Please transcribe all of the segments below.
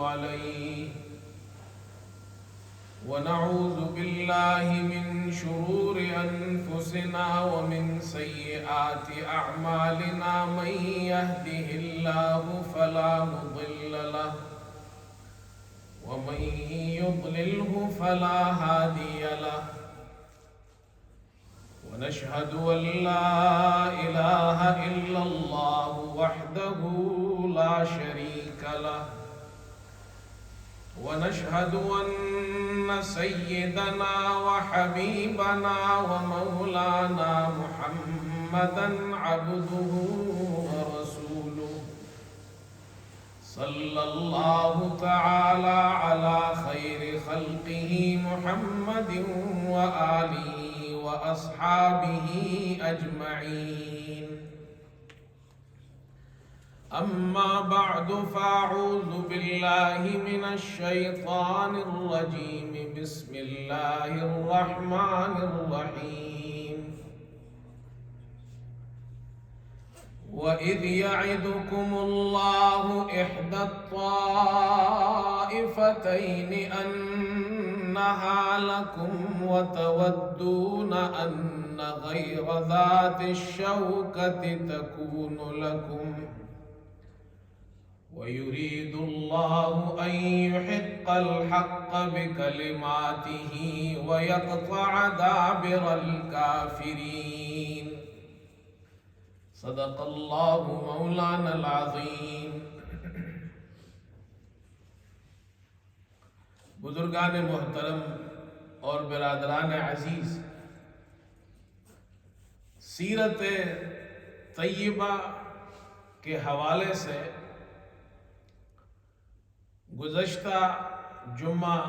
عليه ونعوذ بالله من شرور أنفسنا ومن سيئات أعمالنا من يهده الله فلا مضل له ومن يضلله فلا هادي له ونشهد أن لا إله إلا الله وحده لا شريك له ونشهد أن سيدنا وحبيبنا ومولانا محمدا عبده ورسوله صلى الله تعالى على خير خلقه محمد وآله وأصحابه أجمعين. أما بعد فأعوذ بالله من الشيطان الرجيم. بسم الله الرحمن الرحيم. وإذ يعدكم الله إحدى الطائفتين أنها لكم وتودون أن غير ذات الشوكة تكون لكم ويريد الله أن يحق الحق بكلماته ويقطع دابر الكافرين. صدق الله مولانا العظيم. بزرگان محترم اور برادران عزیز، سیرت طیبہ کے حوالے سے گزشتہ جمعہ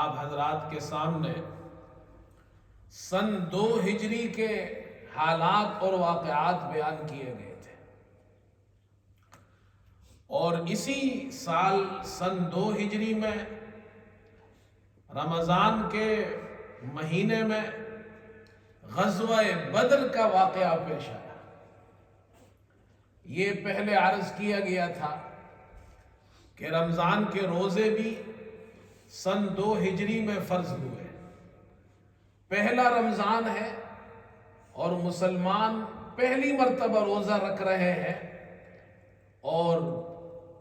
آپ حضرات کے سامنے سن 2 ہجری کے حالات اور واقعات بیان کیے گئے تھے، اور اسی سال سن 2 ہجری میں رمضان کے مہینے میں غزوہ بدر کا واقعہ پیش آیا. یہ پہلے عرض کیا گیا تھا کہ رمضان کے روزے بھی سن 2 ہجری میں فرض ہوئے. پہلا رمضان ہے اور مسلمان پہلی مرتبہ روزہ رکھ رہے ہیں، اور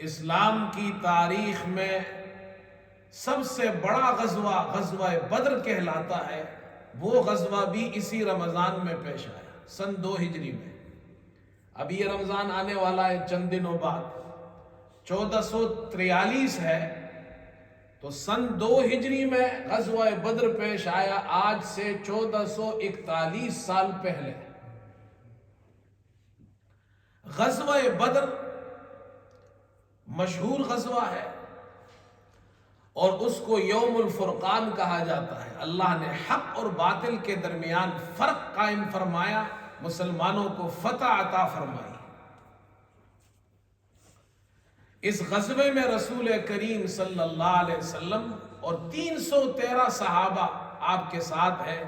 اسلام کی تاریخ میں سب سے بڑا غزوہ بدر کہلاتا ہے. وہ غزوہ بھی اسی رمضان میں پیش آیا سن 2 ہجری میں. اب یہ رمضان آنے والا ہے چند دنوں بعد، 1443 ہے، تو سن 2 ہجری میں غزوہ بدر پیش آیا، آج سے 1441 سال پہلے. غزوہ بدر مشہور غزوہ ہے اور اس کو یوم الفرقان کہا جاتا ہے. اللہ نے حق اور باطل کے درمیان فرق قائم فرمایا، مسلمانوں کو فتح عطا فرمائی. اس غزوے میں رسول کریم صلی اللہ علیہ وسلم اور 313 صحابہ آپ کے ساتھ ہیں.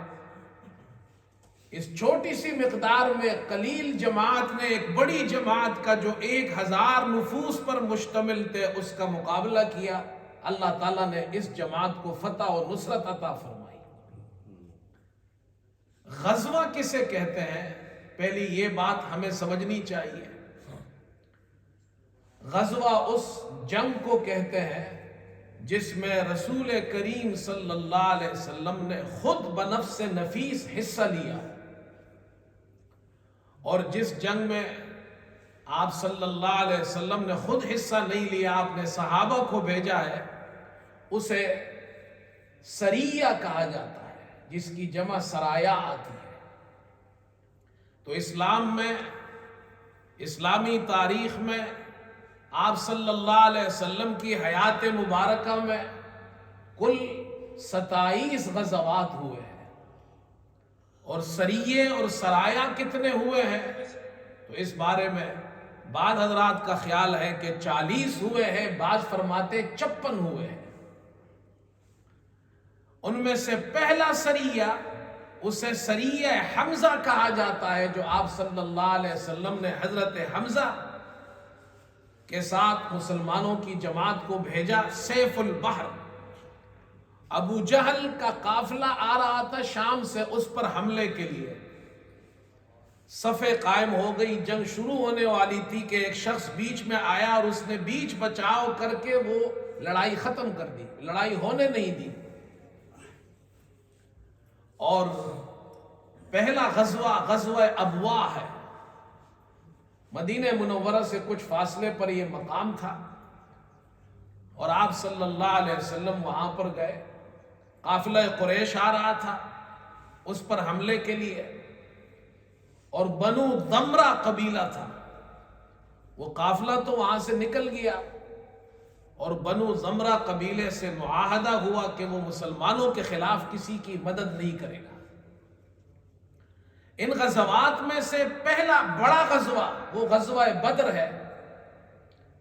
اس چھوٹی سی مقدار میں قلیل جماعت نے ایک بڑی جماعت کا جو 1000 نفوس پر مشتمل تھے اس کا مقابلہ کیا. اللہ تعالیٰ نے اس جماعت کو فتح و نصرت عطا فرمائی. غزوہ کسے کہتے ہیں؟ پہلی یہ بات ہمیں سمجھنی چاہیے. غزوہ اس جنگ کو کہتے ہیں جس میں رسول کریم صلی اللہ علیہ وسلم نے خود بنفس نفیس حصہ لیا، اور جس جنگ میں آپ صلی اللہ علیہ وسلم نے خود حصہ نہیں لیا، آپ نے صحابہ کو بھیجا ہے، اسے سریہ کہا جاتا ہے، جس کی جمع سرایا آتی ہے. تو اسلام میں، اسلامی تاریخ میں آپ صلی اللہ علیہ وسلم کی حیات مبارکہ میں کل 27 غزوات ہوئے ہیں، اور سریے اور سرایا کتنے ہوئے ہیں تو اس بارے میں بعض حضرات کا خیال ہے کہ 40 ہوئے ہیں، بعض فرماتے 56 ہوئے ہیں. ان میں سے پہلا سریہ اسے سریہ حمزہ کہا جاتا ہے، جو آپ صلی اللہ علیہ وسلم نے حضرت حمزہ کے ساتھ مسلمانوں کی جماعت کو بھیجا سیف البحر۔ ابو جہل کا قافلہ آ رہا تھا شام سے اس پر حملے کے لیے، صفیں قائم ہو گئی، جنگ شروع ہونے والی تھی کہ ایک شخص بیچ میں آیا اور اس نے بیچ بچاؤ کر کے وہ لڑائی ختم کر دی، لڑائی ہونے نہیں دی۔ اور پہلا غزوہ ابواء ہے، مدینہ منورہ سے کچھ فاصلے پر یہ مقام تھا، اور آپ صلی اللہ علیہ وسلم وہاں پر گئے۔ قافلہ قریش آ رہا تھا اس پر حملے کے لیے، اور بنو ضمرہ قبیلہ تھا، وہ قافلہ تو وہاں سے نکل گیا، اور بنو ضمرہ قبیلے سے معاہدہ ہوا کہ وہ مسلمانوں کے خلاف کسی کی مدد نہیں کرے گا۔ ان غزوات میں سے پہلا بڑا غزوہ وہ غزوہ بدر ہے،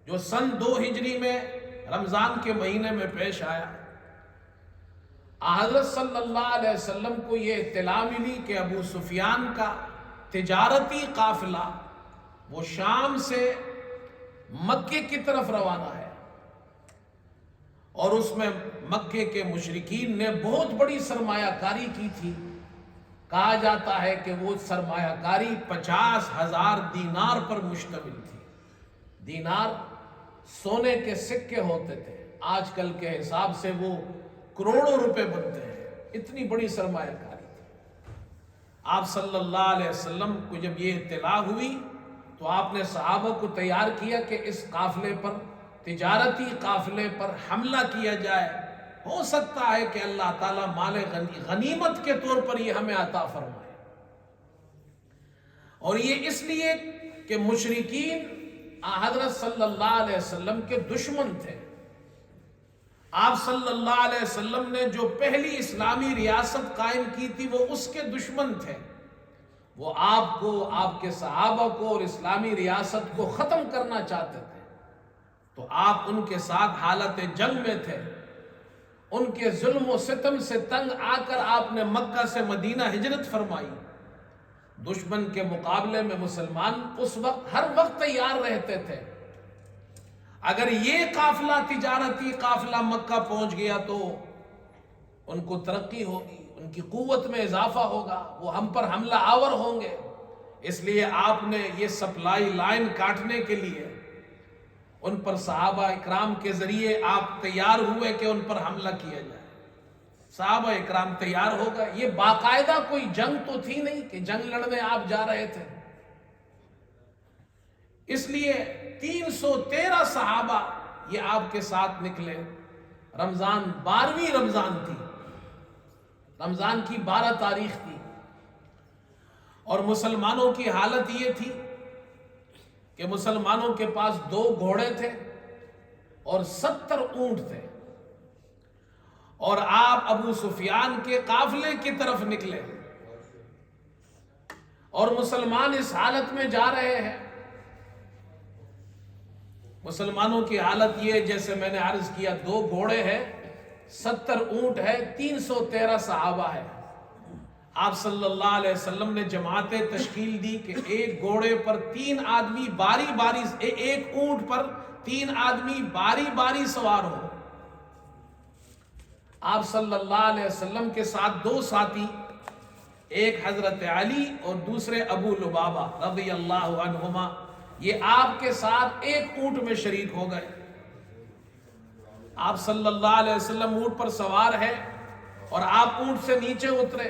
جو سن 2 ہجری میں رمضان کے مہینے میں پیش آیا۔ حضرت صلی اللہ علیہ وسلم کو یہ اطلاع ملی کہ ابو سفیان کا تجارتی قافلہ وہ شام سے مکے کی طرف روانہ ہے، اور اس میں مکے کے مشرکین نے بہت بڑی سرمایہ کاری کی تھی۔ کہا جاتا ہے کہ وہ سرمایہ کاری 50,000 دینار پر مشتمل تھی۔ دینار سونے کے سکے ہوتے تھے، آج کل کے حساب سے وہ کروڑوں روپے بنتے ہیں، اتنی بڑی سرمایہ کاری تھی۔ آپ صلی اللہ علیہ وسلم کو جب یہ اطلاع ہوئی تو آپ نے صحابہ کو تیار کیا کہ اس قافلے پر، تجارتی قافلے پر حملہ کیا جائے، ہو سکتا ہے کہ اللہ تعالیٰ مال غنیمت کے طور پر یہ ہمیں عطا فرمائے۔ اور یہ اس لیے کہ مشرکین حضرت صلی اللہ علیہ وسلم کے دشمن تھے۔ آپ صلی اللہ علیہ وسلم نے جو پہلی اسلامی ریاست قائم کی تھی وہ اس کے دشمن تھے، وہ آپ کو، آپ کے صحابہ کو اور اسلامی ریاست کو ختم کرنا چاہتے تھے، تو آپ ان کے ساتھ حالت جنگ میں تھے۔ ان کے ظلم و ستم سے تنگ آ کر آپ نے مکہ سے مدینہ ہجرت فرمائی۔ دشمن کے مقابلے میں مسلمان اس وقت ہر وقت تیار رہتے تھے، اگر یہ قافلہ، تجارتی قافلہ مکہ پہنچ گیا تو ان کو ترقی ہوگی، ان کی قوت میں اضافہ ہوگا، وہ ہم پر حملہ آور ہوں گے۔ اس لیے آپ نے یہ سپلائی لائن کاٹنے کے لیے ان پر صحابہ اکرام کے ذریعے آپ تیار ہوئے کہ ان پر حملہ کیا جائے۔ صحابہ اکرام تیار ہو گئے، یہ باقاعدہ کوئی جنگ تو تھی نہیں کہ جنگ لڑنے آپ جا رہے تھے، اس لیے 313 صحابہ یہ آپ کے ساتھ نکلے۔ رمضان 12ویں رمضان تھی، رمضان کی 12 تاریخ تھی، اور مسلمانوں کی حالت یہ تھی کہ مسلمانوں کے پاس 2 گھوڑے تھے اور 70 اونٹ تھے، اور آپ ابو سفیان کے قافلے کی طرف نکلے، اور مسلمان اس حالت میں جا رہے ہیں۔ مسلمانوں کی حالت یہ جیسے میں نے عرض کیا، 2 گھوڑے ہیں، 70 اونٹ ہے، 313 صحابہ ہے۔ آپ صلی اللہ علیہ وسلم نے جماعتیں تشکیل دی کہ ایک گھوڑے پر 3 آدمی باری باری، ایک اونٹ پر 3 آدمی باری باری سوار ہو۔ آپ صلی اللہ علیہ وسلم کے ساتھ 2 ساتھی، ایک حضرت علی اور دوسرے ابو لبابہ رضی اللہ عنہما، یہ آپ کے ساتھ ایک اونٹ میں شریک ہو گئے۔ آپ صلی اللہ علیہ وسلم اونٹ پر سوار ہے اور آپ اونٹ سے نیچے اترے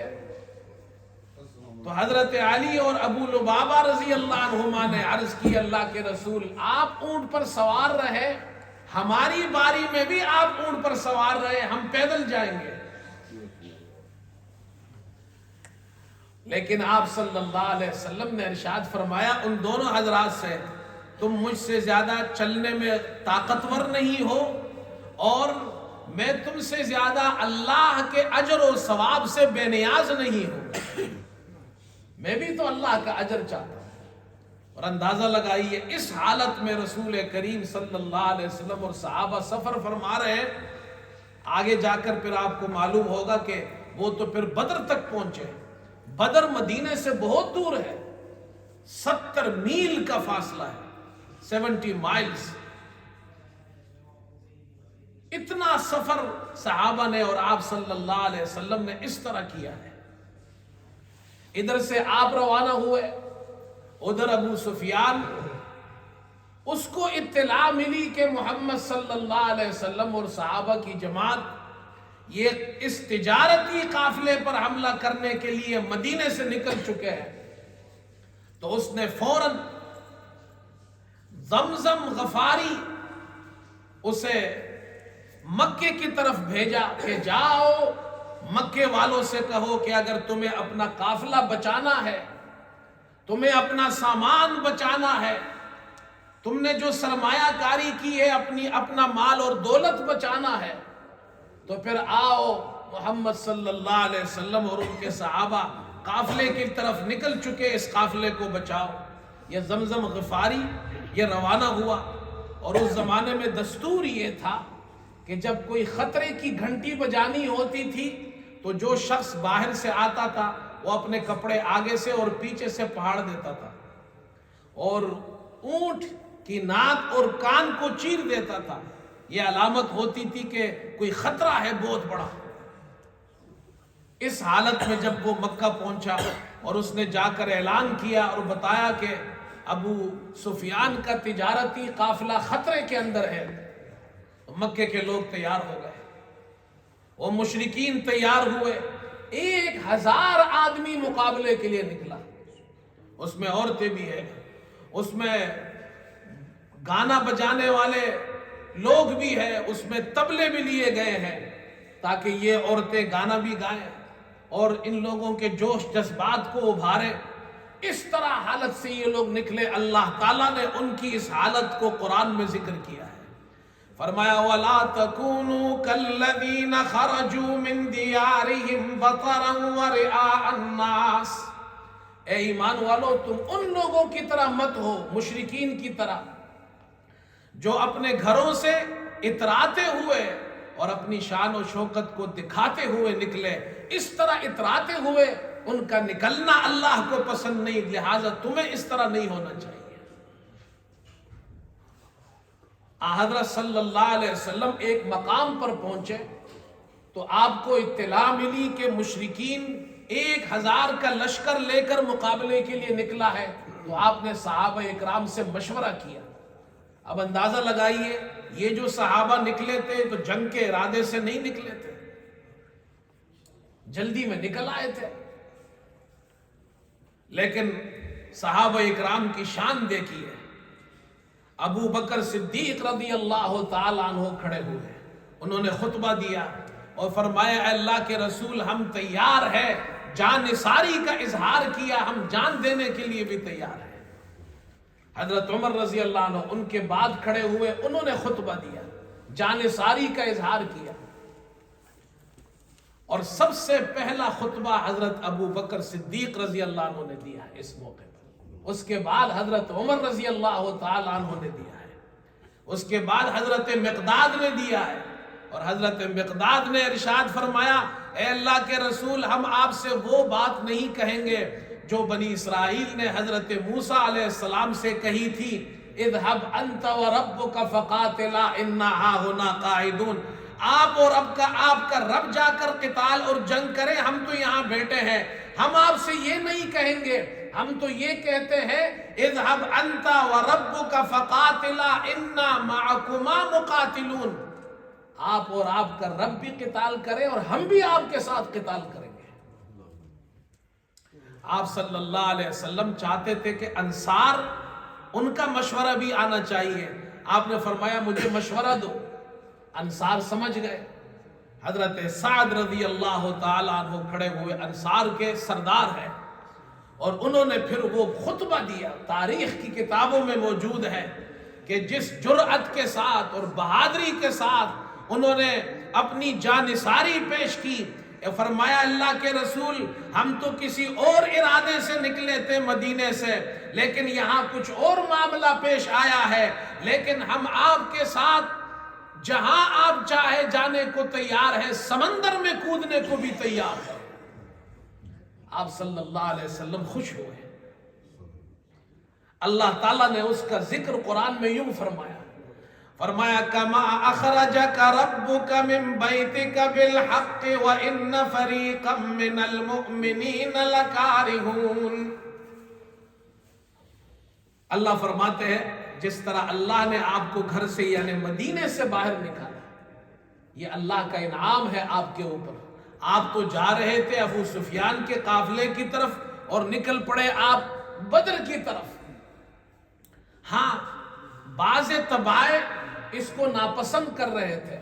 تو حضرت علی اور ابو لبابہ رضی اللہ عنہما نے عرض کی، اللہ کے رسول، آپ اونٹ پر سوار رہے، ہماری باری میں بھی آپ اونٹ پر سوار رہے، ہم پیدل جائیں گے۔ لیکن آپ صلی اللہ علیہ وسلم نے ارشاد فرمایا ان دونوں حضرات سے، تم مجھ سے زیادہ چلنے میں طاقتور نہیں ہو، اور میں تم سے زیادہ اللہ کے اجر و ثواب سے بے نیاز نہیں ہوں، میں بھی تو اللہ کا اجر چاہتا ہوں۔ اور اندازہ لگائیے، اس حالت میں رسول کریم صلی اللہ علیہ وسلم اور صحابہ سفر فرما رہے ہیں۔ آگے جا کر پھر آپ کو معلوم ہوگا کہ وہ تو پھر بدر تک پہنچے۔ بدر مدینے سے بہت دور ہے، 70 میل کا فاصلہ ہے، 70 مائلز۔ اتنا سفر صحابہ نے اور آپ صلی اللہ علیہ وسلم نے اس طرح کیا ہے. ادھر سے آپ روانہ ہوئے، ادھر ابو سفیان، اس کو اطلاع ملی کہ محمد صلی اللہ علیہ وسلم اور صحابہ کی جماعت یہ اس تجارتی قافلے پر حملہ کرنے کے لیے مدینے سے نکل چکے ہیں. تو اس نے فوراً زمزم غفاری اسے مکے کی طرف بھیجا کہ جاؤ مکے والوں سے کہو کہ اگر تمہیں اپنا قافلہ بچانا ہے، تمہیں اپنا سامان بچانا ہے، تم نے جو سرمایہ کاری کی ہے اپنا مال اور دولت بچانا ہے، تو پھر آؤ محمد صلی اللہ علیہ وسلم اور ان کے صحابہ قافلے کی طرف نکل چکے، اس قافلے کو بچاؤ. یہ زمزم غفاری یہ روانہ ہوا. اور اس زمانے میں دستور یہ تھا کہ جب کوئی خطرے کی گھنٹی بجانی ہوتی تھی تو جو شخص باہر سے آتا تھا وہ اپنے کپڑے آگے سے اور پیچھے سے پھاڑ دیتا تھا اور اونٹ کی ناک اور کان کو چیر دیتا تھا. یہ علامت ہوتی تھی کہ کوئی خطرہ ہے بہت بڑا. اس حالت میں جب وہ مکہ پہنچا اور اس نے جا کر اعلان کیا اور بتایا کہ ابو سفیان کا تجارتی قافلہ خطرے کے اندر ہے، تو مکے کے لوگ تیار ہو گئے، وہ مشرکین تیار ہوئے. 1000 آدمی مقابلے کے لیے نکلا. اس میں عورتیں بھی ہیں، اس میں گانا بجانے والے لوگ بھی ہیں، اس میں طبلے بھی لیے گئے ہیں تاکہ یہ عورتیں گانا بھی گائیں اور ان لوگوں کے جوش جذبات کو ابھارے. اس طرح حالت سے یہ لوگ نکلے. اللہ تعالیٰ نے ان کی اس حالت کو قرآن میں ذکر کیا ہے. فرمایا وَلَا تَكُونُوا كَالَّذِينَ خَرَجُوا مِن دِيَارِهِمْ بَطَرًا وَرِئَاءَ النَّاسِ. اے ایمان والو، تم ان لوگوں کی طرح مت ہو، مشرکین کی طرح، جو اپنے گھروں سے اتراتے ہوئے اور اپنی شان و شوکت کو دکھاتے ہوئے نکلے. اس طرح اتراتے ہوئے ان کا نکلنا اللہ کو پسند نہیں، لہٰذا تمہیں اس طرح نہیں ہونا چاہیے. حضرت صلی اللہ علیہ وسلم ایک مقام پر پہنچے تو آپ کو اطلاع ملی کہ مشرکین 1000 کا لشکر لے کر مقابلے کے لیے نکلا ہے. تو آپ نے صحابہ اکرام سے مشورہ کیا. اب اندازہ لگائیے، یہ جو صحابہ نکلے تھے تو جنگ کے ارادے سے نہیں نکلے تھے، جلدی میں نکل آئے تھے. لیکن صحابہ اکرام کی شان دیکھیے. ابو بکر صدیق رضی اللہ تعالیٰ عنہ کھڑے ہوئے، انہوں نے خطبہ دیا اور فرمایا اے اللہ کے رسول، ہم تیار ہیں. جان نثاری کا اظہار کیا، ہم جان دینے کے لیے بھی تیار ہیں. حضرت عمر رضی اللہ عنہ ان کے بعد کھڑے ہوئے، انہوں نے خطبہ دیا، جان نثاری کا اظہار کیا. اور سب سے پہلا خطبہ حضرت ابو بکر صدیق رضی اللہ عنہ نے دیا ہے اس موقع پر. اس کے بعد حضرت عمر رضی اللہ تعالی عنہ نے دیا ہے. اس کے بعد حضرت مقداد نے دیا ہے. اور حضرت مقداد نے ارشاد فرمایا اے اللہ کے رسول، ہم آپ سے وہ بات نہیں کہیں گے جو بنی اسرائیل نے حضرت موسیٰ علیہ السلام سے کہی تھی، اذهب انت وربک فقاتلا انا ہاہنا قاعدون. آپ اور آپ کا رب جا کر قتال اور جنگ کرے، ہم تو یہاں بیٹھے ہیں. ہم آپ سے یہ نہیں کہیں گے، ہم تو یہ کہتے ہیں اذهب انت وربک فقاتلا انا معکما مقاتلون. آپ اور آپ کا رب بھی قتال کرے اور ہم بھی آپ کے ساتھ قتال کریں گے. آپ صلی اللہ علیہ وسلم چاہتے تھے کہ انصار ان کا مشورہ بھی آنا چاہیے. آپ نے فرمایا مجھے مشورہ دو. انصار سمجھ گئے. حضرت سعد رضی اللہ تعالیٰ عنہ کھڑے ہوئے، انصار کے سردار ہیں، اور انہوں نے پھر وہ خطبہ دیا. تاریخ کی کتابوں میں موجود ہے کہ جس جرأت کے ساتھ اور بہادری کے ساتھ انہوں نے اپنی جانثاری پیش کی. فرمایا اللہ کے رسول، ہم تو کسی اور ارادے سے نکلے تھے مدینے سے، لیکن یہاں کچھ اور معاملہ پیش آیا ہے، لیکن ہم آپ کے ساتھ جہاں آپ چاہے جانے کو تیار ہیں، سمندر میں کودنے کو بھی تیار ہیں. آپ صلی اللہ علیہ وسلم خوش ہوئے. اللہ تعالیٰ نے اس کا ذکر قرآن میں یوں فرمایا فرمایا کما اخرجک ربک من بیتک بالحق وان فریقا من المؤمنین لکارہون۔ اللہ فرماتے ہیں جس طرح اللہ نے آپ کو گھر سے یعنی مدینے سے باہر نکالا، یہ اللہ کا انعام ہے آپ کے اوپر۔ آپ تو جا رہے تھے ابو سفیان کے قافلے کی طرف اور نکل پڑے آپ بدر کی طرف۔ ہاں بعض تبائے اس کو ناپسند کر رہے تھے،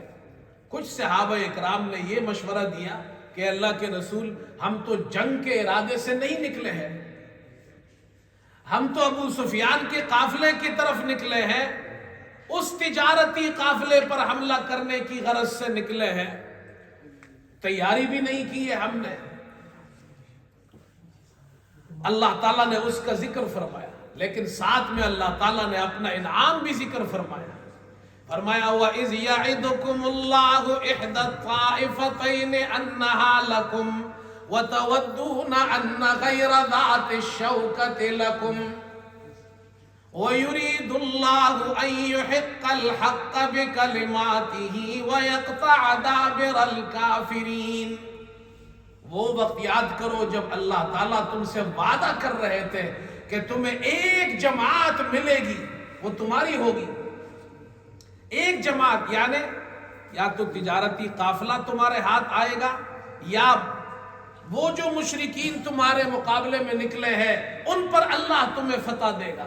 کچھ صحابہ اکرام نے یہ مشورہ دیا کہ اللہ کے رسول ہم تو جنگ کے ارادے سے نہیں نکلے ہیں، ہم تو ابو سفیان کے قافلے کی طرف نکلے ہیں، اس تجارتی قافلے پر حملہ کرنے کی غرض سے نکلے ہیں، تیاری بھی نہیں کی ہے ہم نے۔ اللہ تعالیٰ نے اس کا ذکر فرمایا، لیکن ساتھ میں اللہ تعالیٰ نے اپنا انعام بھی ذکر فرمایا۔ فرمایا وَإِذْ يَعِدُكُمُ اللَّهُ إِحْدَى الطَّائِفَتَيْنِ أَنَّهَا لَكُمْ وَتَوَدُّونَ أَنَّ غَيْرَ ذَاتِ الشَّوْكَةِ لَكُمْ وَيُرِيدُ اللَّهُ أَن يُحِقَّ الْحَقَّ بِكَلِمَاتِهِ وَيَقْطَعَ دَابِرَ الْكَافِرِينَ۔ وہ وقت یاد کرو جب اللہ تعالیٰ تم سے وعدہ کر رہے تھے کہ تمہیں ایک جماعت ملے گی، وہ تمہاری ہوگی۔ ایک جماعت یعنی یا تو تجارتی قافلہ تمہارے ہاتھ آئے گا، یا وہ جو مشرکین تمہارے مقابلے میں نکلے ہیں ان پر اللہ تمہیں فتح دے گا۔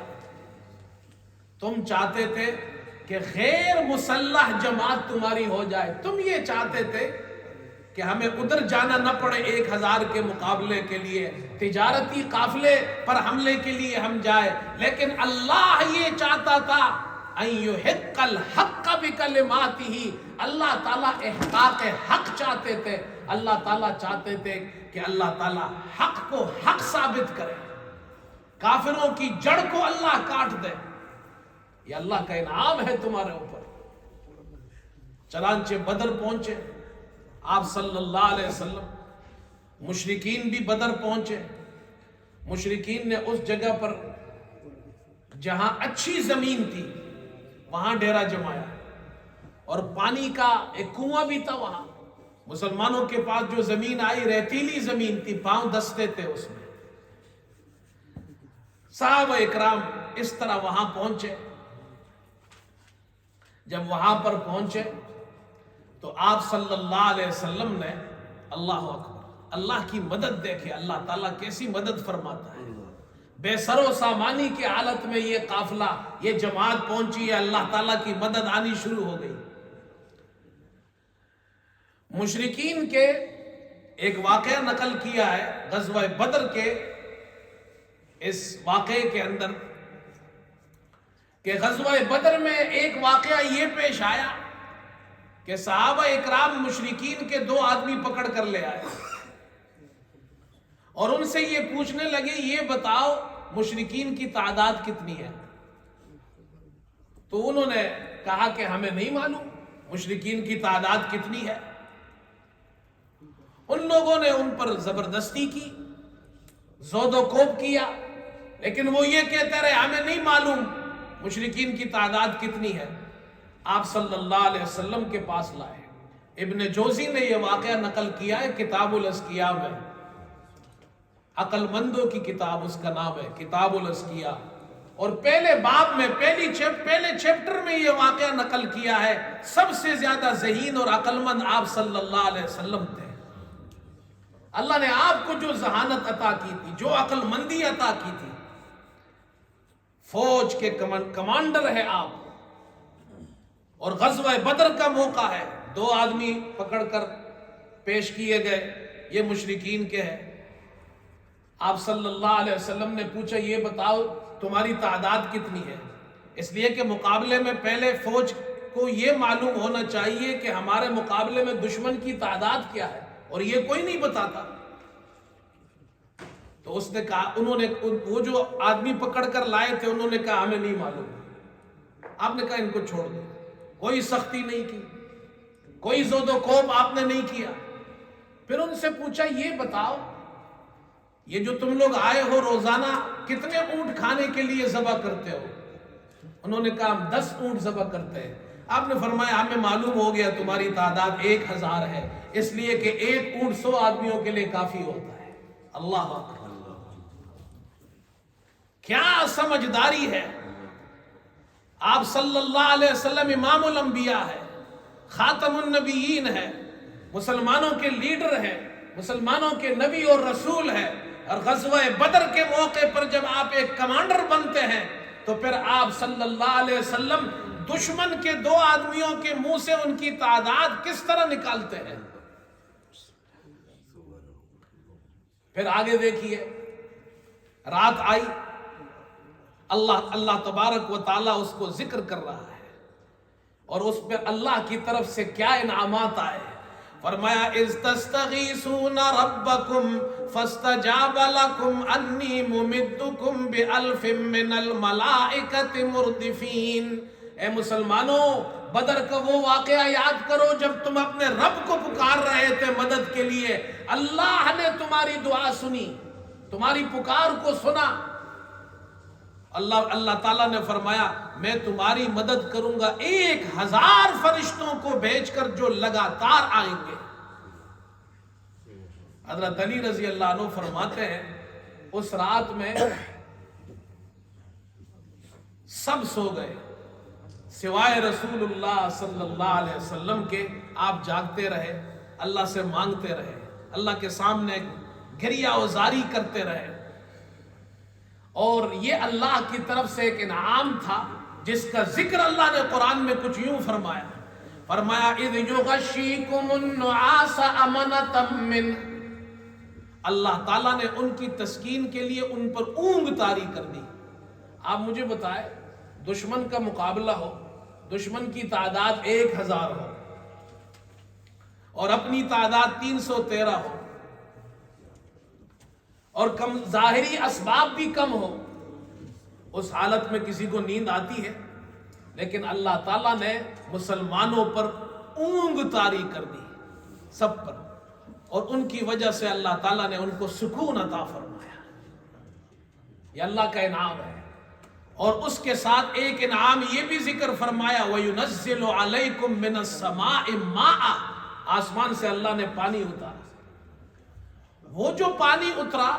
تم چاہتے تھے کہ غیر مسلح جماعت تمہاری ہو جائے، تم یہ چاہتے تھے کہ ہمیں ادھر جانا نہ پڑے 1000 کے مقابلے کے لیے، تجارتی قافلے پر حملے کے لیے ہم جائے، لیکن اللہ یہ چاہتا تھا ان یحق الحق بکلماتہ، اللہ تعالیٰ احقاق حق چاہتے تھے، اللہ تعالیٰ چاہتے تھے کہ اللہ تعالیٰ حق کو حق ثابت کرے، کافروں کی جڑ کو اللہ کاٹ دے۔ یہ اللہ کا انعام ہے تمہارے اوپر۔ چنانچہ بدر پہنچے آپ صلی اللہ علیہ وسلم، مشرکین بھی بدر پہنچے۔ مشرکین نے اس جگہ پر جہاں اچھی زمین تھی وہاں ڈیرا جمایا، اور پانی کا ایک کنواں بھی تھا وہاں۔ مسلمانوں کے پاس جو زمین آئی ریتیلی زمین تھی، پاؤں دستے تھے اس میں۔ صحابہ اکرام اس طرح وہاں پہنچے۔ جب وہاں پر پہنچے تو آپ صلی اللہ علیہ وسلم نے اللہ اکبر، اللہ کی مدد دیکھے، اللہ تعالیٰ کیسی مدد فرماتا ہے۔ بے سر و سامانی کی حالت میں یہ قافلہ، یہ جماعت پہنچی ہے، اللہ تعالیٰ کی مدد آنی شروع ہو گئی۔ مشرکین کے ایک واقعہ نقل کیا ہے غزوہ بدر کے اس واقعے کے اندر، کہ غزوہ بدر میں ایک واقعہ یہ پیش آیا کہ صحابہ اکرام مشرکین کے 2 آدمی پکڑ کر لے آئے اور ان سے یہ پوچھنے لگے یہ بتاؤ مشرکین کی تعداد کتنی ہے؟ تو انہوں نے کہا کہ ہمیں نہیں معلوم مشرکین کی تعداد کتنی ہے۔ ان لوگوں نے ان پر زبردستی کی، زود و کوب کیا، لیکن وہ یہ کہتے رہے ہمیں نہیں معلوم مشرکین کی تعداد کتنی ہے۔ آپ صلی اللہ علیہ وسلم کے پاس لائے۔ ابن جوزی نے یہ واقعہ نقل کیا ہے کتاب الازکیاء میں، عقل مندوں کی کتاب اس کا نام ہے کتاب الازکیاء، اور پہلے باب میں پہلے چیپٹر میں یہ واقعہ نقل کیا ہے۔ سب سے زیادہ ذہین اور عقل مند آپ صلی اللہ علیہ وسلم تھے۔ اللہ نے آپ کو جو ذہانت عطا کی تھی، جو عقل مندی عطا کی تھی، فوج کے کمانڈر ہے آپ، اور غزوہ بدر کا موقع ہے، 2 آدمی پکڑ کر پیش کیے گئے، یہ مشرکین کے ہیں۔ آپ صلی اللہ علیہ وسلم نے پوچھا یہ بتاؤ تمہاری تعداد کتنی ہے؟ اس لیے کہ مقابلے میں پہلے فوج کو یہ معلوم ہونا چاہیے کہ ہمارے مقابلے میں دشمن کی تعداد کیا ہے، اور یہ کوئی نہیں بتاتا۔ تو اس نے کہا، انہوں نے وہ جو آدمی پکڑ کر لائے تھے انہوں نے کہا ہمیں نہیں معلوم۔ آپ نے کہا ان کو چھوڑ دو، کوئی سختی نہیں کی، کوئی زود و کوب آپ نے نہیں کیا۔ پھر ان سے پوچھا یہ بتاؤ یہ جو تم لوگ آئے ہو روزانہ کتنے اونٹ کھانے کے لیے ذبح کرتے ہو؟ انہوں نے کہا ہم 10 اونٹ ذبح کرتے ہیں۔ آپ نے فرمایا ہمیں معلوم ہو گیا تمہاری تعداد 1000 ہے، اس لیے کہ ایک اونٹ 100 آدمیوں کے لیے کافی ہوتا ہے۔ اللہ اکبر، کیا سمجھداری ہے! آپ صلی اللہ علیہ وسلم امام الانبیاء ہے، خاتم النبیین ہے، مسلمانوں کے لیڈر ہیں، مسلمانوں کے نبی اور رسول ہے، اور غزوہ بدر کے موقع پر جب آپ ایک کمانڈر بنتے ہیں تو پھر آپ صلی اللہ علیہ وسلم دشمن کے 2 آدمیوں کے منہ سے ان کی تعداد کس طرح نکالتے ہیں؟ پھر آگے دیکھیے، رات آئی، اللہ تبارک و تعالیٰ اس کو ذکر کر رہا ہے، اور اس پہ اللہ کی طرف سے کیا انعامات آئے۔ فرمایا اذ تستغیثون ربکم فاستجاب لکم انی ممدکم بألف من الملائکۃ مردفین۔ اے مسلمانوں، بدر کا وہ واقعہ یاد کرو جب تم اپنے رب کو پکار رہے تھے مدد کے لیے، اللہ نے تمہاری دعا سنی، تمہاری پکار کو سنا۔ اللہ تعالیٰ نے فرمایا میں تمہاری مدد کروں گا 1000 فرشتوں کو بھیج کر جو لگاتار آئیں گے۔ حضرت علی رضی اللہ عنہ فرماتے ہیں اس رات میں سب سو گئے سوائے رسول اللہ صلی اللہ علیہ وسلم کے۔ آپ جاگتے رہے، اللہ سے مانگتے رہے، اللہ کے سامنے گریہ وزاری کرتے رہے، اور یہ اللہ کی طرف سے ایک انعام تھا جس کا ذکر اللہ نے قرآن میں کچھ یوں فرمایا اذ یغشیکم النعاس امنۃ من، اللہ تعالیٰ نے ان کی تسکین کے لیے ان پر اونگ طاری کر دی۔ آپ مجھے بتائیں، دشمن کا مقابلہ ہو، دشمن کی تعداد 1000 ہو اور اپنی تعداد 313 ہو، اور کم ظاہری اسباب بھی کم ہو، اس حالت میں کسی کو نیند آتی ہے؟ لیکن اللہ تعالیٰ نے مسلمانوں پر اونگ طاری کر دی، سب پر، اور ان کی وجہ سے اللہ تعالیٰ نے ان کو سکون عطا فرمایا۔ یہ اللہ کا انعام ہے۔ اور اس کے ساتھ ایک انعام یہ بھی ذکر فرمایا وَيُنَزِّلُ عَلَيْكُم مِّنَ السَّمَاءِ مَاءً، آسمان سے اللہ نے پانی اتارا۔ وہ جو پانی اترا،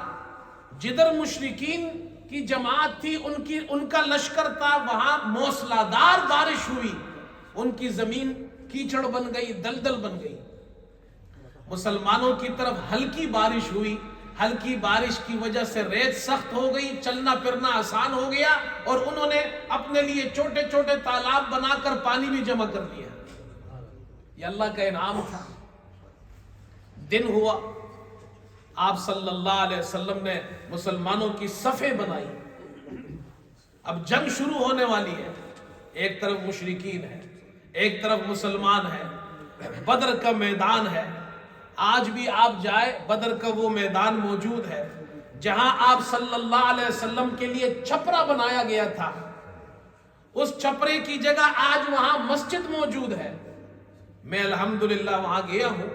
جدھر مشرکین کی جماعت تھی، ان کا لشکر تھا، وہاں موسلادھار بارش ہوئی، ان کی زمین کیچڑ بن گئی، دلدل بن گئی۔ مسلمانوں کی طرف ہلکی بارش ہوئی، ہلکی بارش کی وجہ سے ریت سخت ہو گئی، چلنا پھرنا آسان ہو گیا، اور انہوں نے اپنے لیے چھوٹے چھوٹے تالاب بنا کر پانی بھی جمع کر لیا۔ یہ اللہ کا انعام تھا۔ دن ہوا، آپ صلی اللہ علیہ وسلم نے مسلمانوں کی صفیں بنائی۔ اب جنگ شروع ہونے والی ہے، ایک طرف مشرکین ہے، ایک طرف مسلمان ہے، بدر کا میدان ہے۔ آج بھی آپ جائے، بدر کا وہ میدان موجود ہے جہاں آپ صلی اللہ علیہ وسلم کے لیے چھپرا بنایا گیا تھا۔ اس چھپرے کی جگہ آج وہاں مسجد موجود ہے۔ میں الحمدللہ وہاں گیا ہوں،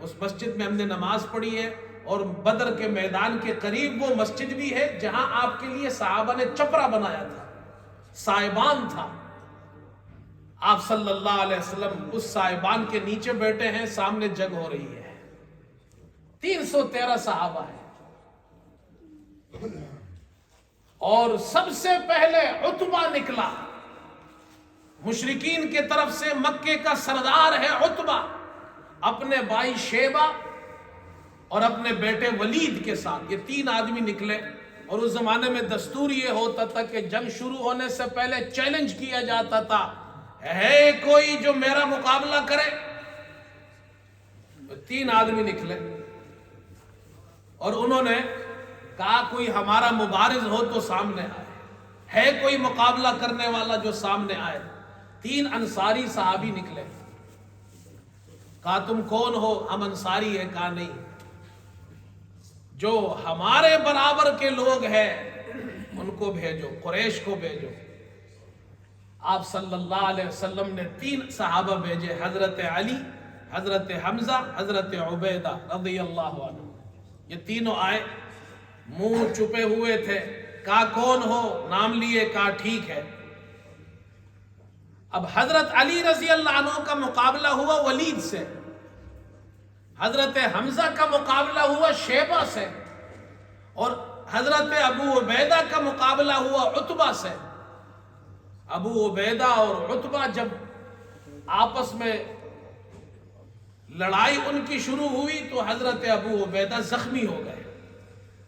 اس مسجد میں ہم نے نماز پڑھی ہے، اور بدر کے میدان کے قریب وہ مسجد بھی ہے جہاں آپ کے لیے صحابہ نے چھپرا بنایا تھا، سائبان تھا۔ آپ صلی اللہ علیہ وسلم اس سائبان کے نیچے بیٹھے ہیں، سامنے جنگ ہو رہی ہے، 313 صحابہ ہیں، اور سب سے پہلے عتبہ نکلا مشرکین کے طرف سے، مکے کا سردار ہے عتبہ، اپنے بھائی شیبہ اور اپنے بیٹے ولید کے ساتھ، یہ 3 آدمی نکلے۔ اور اس زمانے میں دستور یہ ہوتا تھا کہ جنگ شروع ہونے سے پہلے چیلنج کیا جاتا تھا، ہے کوئی جو میرا مقابلہ کرے؟ 3 آدمی نکلے اور انہوں نے کہا کوئی ہمارا مبارز ہو تو سامنے آئے، ہے کوئی مقابلہ کرنے والا جو سامنے آئے؟ 3 انصاری صحابی نکلے، کہا تم کون ہو؟ ہم انصاری ہیں۔ کہا نہیں، جو ہمارے برابر کے لوگ ہیں ان کو بھیجو، قریش کو بھیجو۔ آپ صلی اللہ علیہ وسلم نے 3 صحابہ بھیجے، حضرت علی، حضرت حمزہ، حضرت عبیدہ رضی اللہ عنہ۔ یہ تینوں آئے، منہ چھپے ہوئے تھے، کہا کون ہو؟ نام لیے، کہا ٹھیک ہے۔ اب حضرت علی رضی اللہ عنہ کا مقابلہ ہوا ولید سے، حضرت حمزہ کا مقابلہ ہوا شیبہ سے، اور حضرت ابو عبیدہ کا مقابلہ ہوا عتبہ سے۔ ابو عبیدہ اور عتبہ جب آپس میں لڑائی ان کی شروع ہوئی تو حضرت ابو عبیدہ زخمی ہو گئے،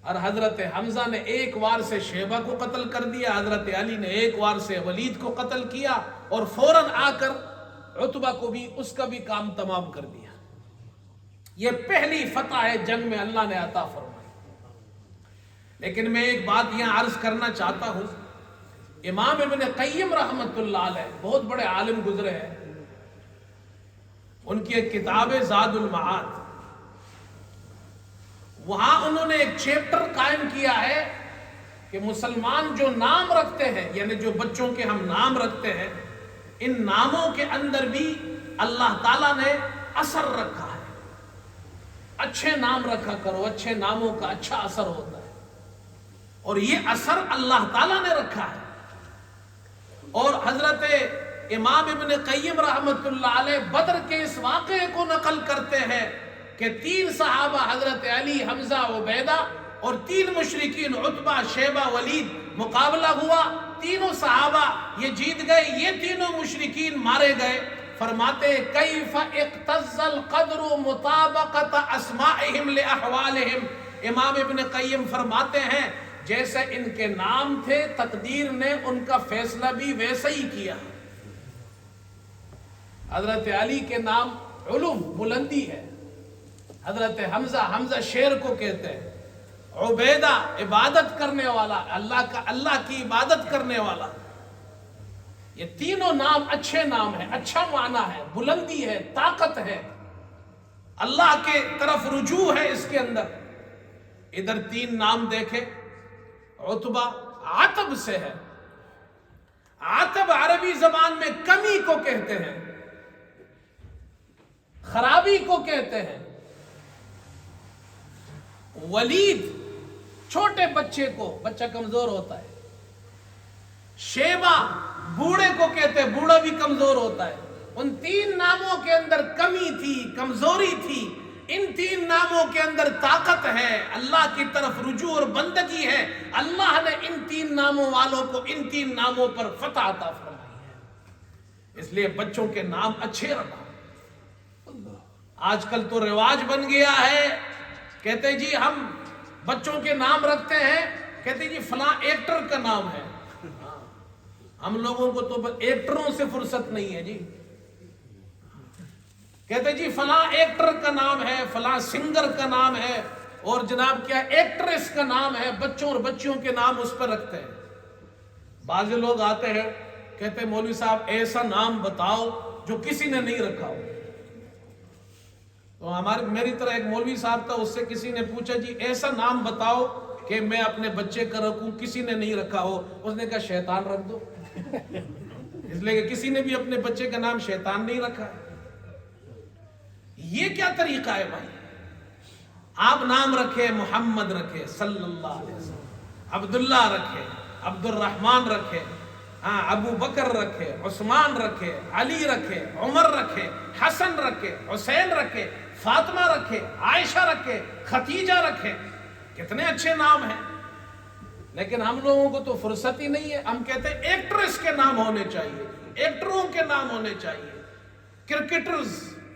اور حضرت حمزہ نے ایک وار سے شیبہ کو قتل کر دیا، حضرت علی نے ایک وار سے ولید کو قتل کیا، اور فوراً آ کر عتبہ کو بھی اس کا بھی کام تمام کر دیا۔ یہ پہلی فتح ہے جنگ میں اللہ نے عطا فرمائی۔ لیکن میں ایک بات یہاں عرض کرنا چاہتا ہوں، امام ابن قیم رحمت اللہ علیہ بہت بڑے عالم گزرے ہیں، ان کی ایک کتاب ہے زاد المعاد، وہاں انہوں نے ایک چیپٹر قائم کیا ہے کہ مسلمان جو نام رکھتے ہیں، یعنی جو بچوں کے ہم نام رکھتے ہیں، ان ناموں کے اندر بھی اللہ تعالیٰ نے اثر رکھا ہے۔ اچھے نام رکھا کرو، اچھے ناموں کا اچھا اثر ہوتا ہے، اور یہ اثر اللہ تعالیٰ نے رکھا ہے۔ اور حضرت امام ابن قیم رحمت اللہ علیہ بدر کے اس واقعے کو نقل کرتے ہیں کہ 3 صحابہ حضرت علی، حمزہ، عبیدہ اور 3 مشرکین عتبہ، شیبہ، ولید مقابلہ ہوا، تینوں صحابہ یہ جیت گئے، یہ تینوں مشرکین مارے گئے۔ فرماتے کیف اقتز القدر مطابقت اسمائہم لاحوالہم، امام ابن قیم فرماتے ہیں جیسے ان کے نام تھے تقدیر نے ان کا فیصلہ بھی ویسا ہی کیا۔ حضرت علی کے نام علو بلندی ہے، حضرت حمزہ شیر کو کہتے ہیں، عبیدہ عبادت کرنے والا، اللہ کی عبادت کرنے والا۔ یہ تینوں نام اچھے نام ہیں، اچھا معنی ہے، بلندی ہے، طاقت ہے، اللہ کے طرف رجوع ہے اس کے اندر۔ ادھر 3 نام دیکھے، عتبہ عتب سے ہے، عتب عربی زبان میں کمی کو کہتے ہیں، خرابی کو کہتے ہیں۔ ولید چھوٹے بچے کو، بچہ کمزور ہوتا ہے۔ شیبہ بوڑھے کو کہتے ہیں، بوڑھا بھی کمزور ہوتا ہے۔ ان 3 ناموں کے اندر کمی تھی، کمزوری تھی، ان 3 ناموں کے اندر طاقت ہے، اللہ کی طرف رجوع اور بندگی ہے۔ اللہ نے ان 3 ناموں والوں کو ان 3 ناموں پر فتح عطا فرمائی ہے، اس لیے بچوں کے نام اچھے رکھو۔ آج کل تو رواج بن گیا ہے، کہتے جی ہم بچوں کے نام رکھتے ہیں، کہتے جی فلاں ایکٹر کا نام ہے۔ ہم لوگوں کو تو ایکٹروں سے فرصت نہیں ہے جی، کہتے جی فلاں ایکٹر کا نام ہے، فلاں سنگر کا نام ہے، اور جناب کیا ایکٹریس کا نام ہے، بچوں اور بچیوں کے نام اس پر رکھتے ہیں۔ بعض لوگ آتے ہیں کہتے ہیں مولوی صاحب ایسا نام بتاؤ جو کسی نے نہیں رکھا ہو۔ تو میری طرح ایک مولوی صاحب تھا، اس سے کسی نے پوچھا جی ایسا نام بتاؤ کہ میں اپنے بچے کا رکھوں، کسی نے نہیں رکھا ہو۔ اس نے کہا شیطان رکھ دو، اس لیے کہ کسی نے بھی اپنے بچے کا نام شیطان نہیں رکھا۔ یہ کیا طریقہ ہے بھائی؟ آپ نام رکھے، محمد رکھے صلی اللہ علیہ وسلم، عبداللہ رکھے، عبد الرحمن رکھے، ابو بکر رکھے، عثمان رکھے، علی رکھے، عمر رکھے، حسن رکھے، حسین رکھے، فاطمہ رکھے، عائشہ رکھے، ختیجہ رکھے، کتنے اچھے نام ہیں۔ لیکن ہم لوگوں کو تو فرصت ہی نہیں ہے، ہم کہتے ہیں ایکٹریس کے نام ہونے چاہیے، ایکٹروں کے نام ہونے چاہیے، کرکٹرز،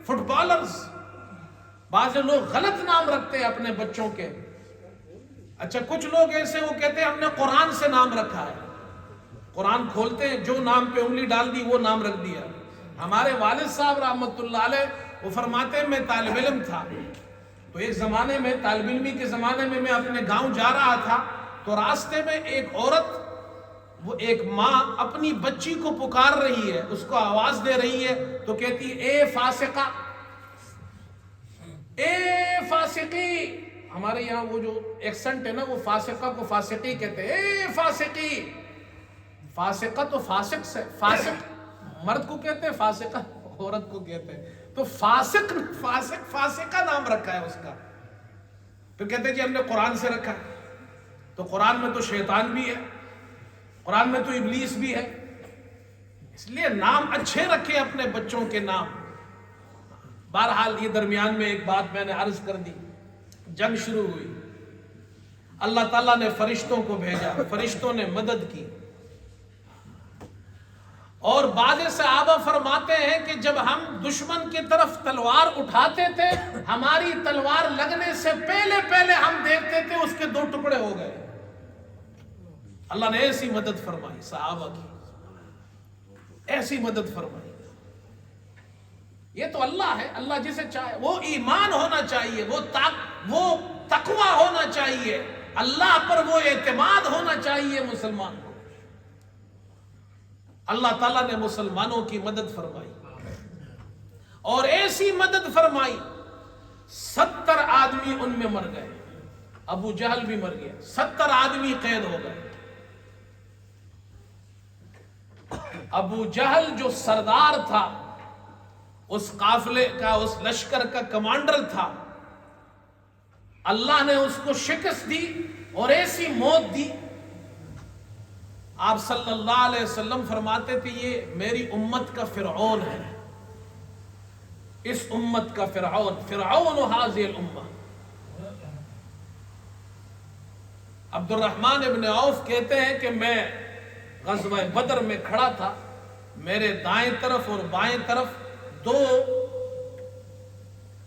فٹ بالرز۔ بعض لوگ غلط نام رکھتے ہیں اپنے بچوں کے۔ اچھا کچھ لوگ ایسے وہ کہتے ہیں ہم نے قرآن سے نام رکھا ہے، قرآن کھولتے ہیں جو نام پہ انگلی ڈال دی وہ نام رکھ دیا۔ ہمارے والد صاحب رحمت اللہ علیہ وہ فرماتے ہیں میں طالب علم تھا، تو ایک زمانے میں طالب علمی کے زمانے میں اپنے گاؤں جا رہا تھا، تو راستے میں ایک عورت، وہ ایک ماں اپنی بچی کو پکار رہی ہے، اس کو آواز دے رہی ہے، تو کہتی اے فاسقہ، اے فاسقی۔ ہمارے یہاں وہ جو ایکسنٹ ہے نا، وہ فاسقہ کو فاسقی کہتے ہیں، اے فاسقی۔ فاسقہ تو فاسق سے، فاسق مرد کو کہتے ہیں، فاسقہ عورت کو کہتے ہیں، تو فاسقہ نام رکھا ہے اس کا۔ پھر کہتے ہیں جی ہم نے قرآن سے رکھا ہے، تو قرآن میں تو شیطان بھی ہے، قرآن میں تو ابلیس بھی ہے، اس لیے نام اچھے رکھے اپنے بچوں کے نام. بہرحال یہ درمیان میں ایک بات میں نے عرض کر دی. جنگ شروع ہوئی، اللہ تعالیٰ نے فرشتوں کو بھیجا، فرشتوں نے مدد کی. اور بعض صحابہ فرماتے ہیں کہ جب ہم دشمن کی طرف تلوار اٹھاتے تھے، ہماری تلوار لگنے سے پہلے ہم دیکھتے تھے اس کے 2 ٹکڑے ہو گئے. اللہ نے ایسی مدد فرمائی، صحابہ کی ایسی مدد فرمائی. یہ تو اللہ ہے، اللہ جسے چاہے. وہ ایمان ہونا چاہیے، وہ تقوی ہونا چاہیے، اللہ پر وہ اعتماد ہونا چاہیے مسلمان کو. اللہ تعالیٰ نے مسلمانوں کی مدد فرمائی اور ایسی مدد فرمائی 70 آدمی ان میں مر گئے. ابو جہل بھی مر گیا، 70 آدمی قید ہو گئے. ابو جہل جو سردار تھا، اس قافلے کا، اس لشکر کا کمانڈر تھا، اللہ نے اس کو شکست دی اور ایسی موت دی. آپ صلی اللہ علیہ وسلم فرماتے تھے یہ میری امت کا فرعون ہے، اس امت کا فرعون هذه الامہ. عبد الرحمن ابن عوف کہتے ہیں کہ میں غزوہ بدر میں کھڑا تھا، میرے دائیں طرف اور بائیں طرف 2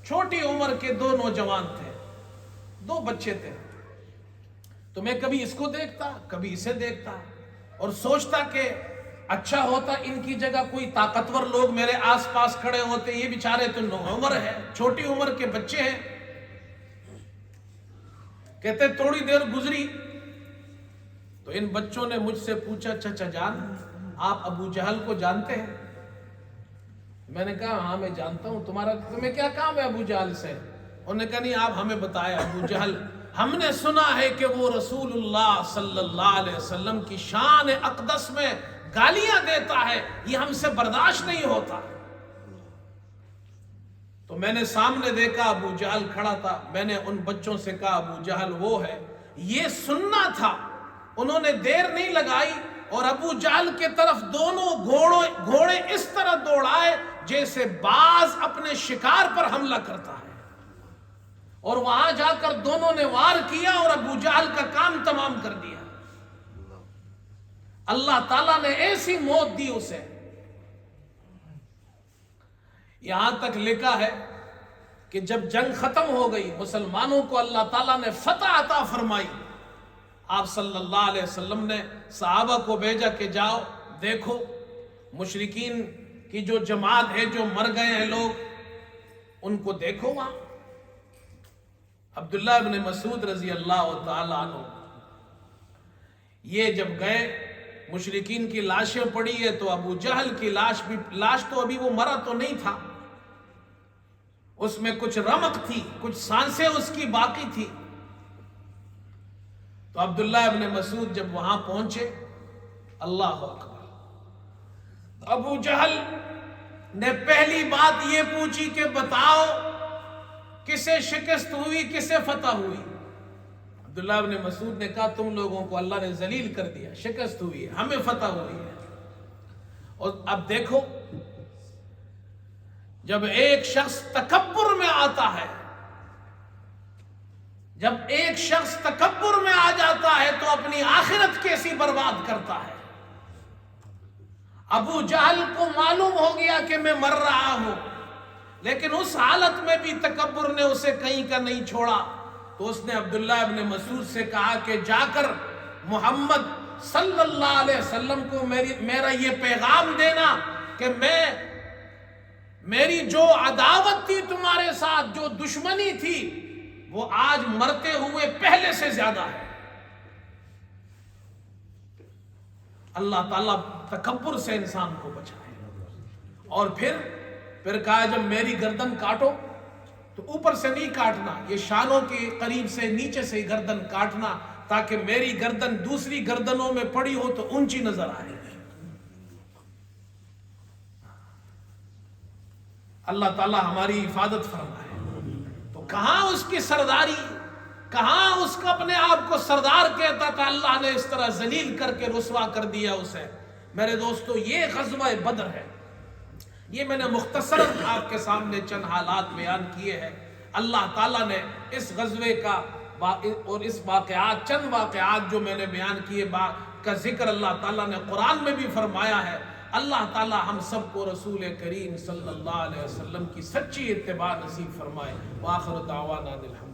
چھوٹی عمر کے 2 نوجوان تھے، 2 بچے تھے. تو میں کبھی اس کو دیکھتا، کبھی اسے دیکھتا اور سوچتا کہ اچھا ہوتا ان کی جگہ کوئی طاقتور لوگ میرے آس پاس کھڑے ہوتے، یہ بیچارے تو نوعمر ہیں، چھوٹی عمر کے بچے ہیں. کہتے تھوڑی دیر گزری تو ان بچوں نے مجھ سے پوچھا چچا جان آپ ابو جہل کو جانتے ہیں؟ میں نے کہا ہاں میں جانتا ہوں، تمہیں کیا کام ہے ابو جہل سے؟ انہوں نے کہا نہیں آپ ہمیں بتائیں. ابو جہل ہم نے سنا ہے کہ وہ رسول اللہ صلی اللہ علیہ وسلم کی شان اقدس میں گالیاں دیتا ہے، یہ ہم سے برداشت نہیں ہوتا. تو میں نے سامنے دیکھا ابو جہل کھڑا تھا، میں نے ان بچوں سے کہا ابو جہل وہ ہے. یہ سننا تھا. انہوں نے دیر نہیں لگائی اور ابو جہل کے طرف دونوں گھوڑے اس طرح دوڑائے جیسے باز اپنے شکار پر حملہ کرتا ہے، اور وہاں جا کر دونوں نے وار کیا اور ابو جہل کا کام تمام کر دیا. اللہ تعالیٰ نے ایسی موت دی اسے. یہاں تک لکھا ہے کہ جب جنگ ختم ہو گئی، مسلمانوں کو اللہ تعالیٰ نے فتح عطا فرمائی. آپ صلی اللہ علیہ وسلم نے صحابہ کو بھیجا کہ جاؤ دیکھو مشرکین کی جو جماعت ہے، جو مر گئے ہیں لوگ، ان کو دیکھو. وہاں عبداللہ ابن مسعود رضی اللہ تعالی عنہ یہ جب گئے، مشرکین کی لاشیں پڑی ہے تو ابو جہل کی لاش تو ابھی وہ مرا تو نہیں تھا، اس میں کچھ رمق تھی، کچھ سانسیں اس کی باقی تھی. تو عبداللہ ابن مسعود جب وہاں پہنچے، اللہ اکبر، ابو جہل نے پہلی بات یہ پوچھی کہ بتاؤ کسے شکست ہوئی، کسے فتح ہوئی؟ عبداللہ ابن مسعود نے کہا تم لوگوں کو اللہ نے ذلیل کر دیا، شکست ہوئی ہے، ہمیں فتح ہوئی ہے. اور اب دیکھو جب ایک شخص تکبر میں آتا ہے، جب ایک شخص تکبر میں آ جاتا ہے تو اپنی آخرت کیسی برباد کرتا ہے. ابو جہل کو معلوم ہو گیا کہ میں مر رہا ہوں، لیکن اس حالت میں بھی تکبر نے اسے کہیں کا نہیں چھوڑا. تو اس نے عبداللہ ابن مسعود سے کہا کہ جا کر محمد صلی اللہ علیہ وسلم کو میرا یہ پیغام دینا کہ میری جو عداوت تھی تمہارے ساتھ، جو دشمنی تھی، وہ آج مرتے ہوئے پہلے سے زیادہ ہے. اللہ تعالیٰ تکبر سے انسان کو بچائے. اور پھر کہا جب میری گردن کاٹو تو اوپر سے نہیں کاٹنا، یہ شانوں کے قریب سے نیچے سے گردن کاٹنا، تاکہ میری گردن دوسری گردنوں میں پڑی ہو تو اونچی نظر آئے. اللہ تعالیٰ ہماری حفاظت فرمائے. تو کہاں اس کی سرداری، کہاں اس کو اپنے آپ کو سردار کہتا تھا، اللہ نے اس طرح ذلیل کر کے رسوا کر دیا اسے. میرے دوستو یہ غزوہ بدر ہے. یہ میں نے مختصراً آپ کے سامنے چند حالات بیان کیے ہیں. اللہ تعالیٰ نے اس غزوے کا اور اس واقعات چند واقعات جو میں نے بیان کیے کا ذکر اللہ تعالیٰ نے قرآن میں بھی فرمایا ہے. اللہ تعالیٰ ہم سب کو رسول کریم صلی اللہ علیہ وسلم کی سچی اتباع نصیب فرمائے. وآخر دعوانا الحمد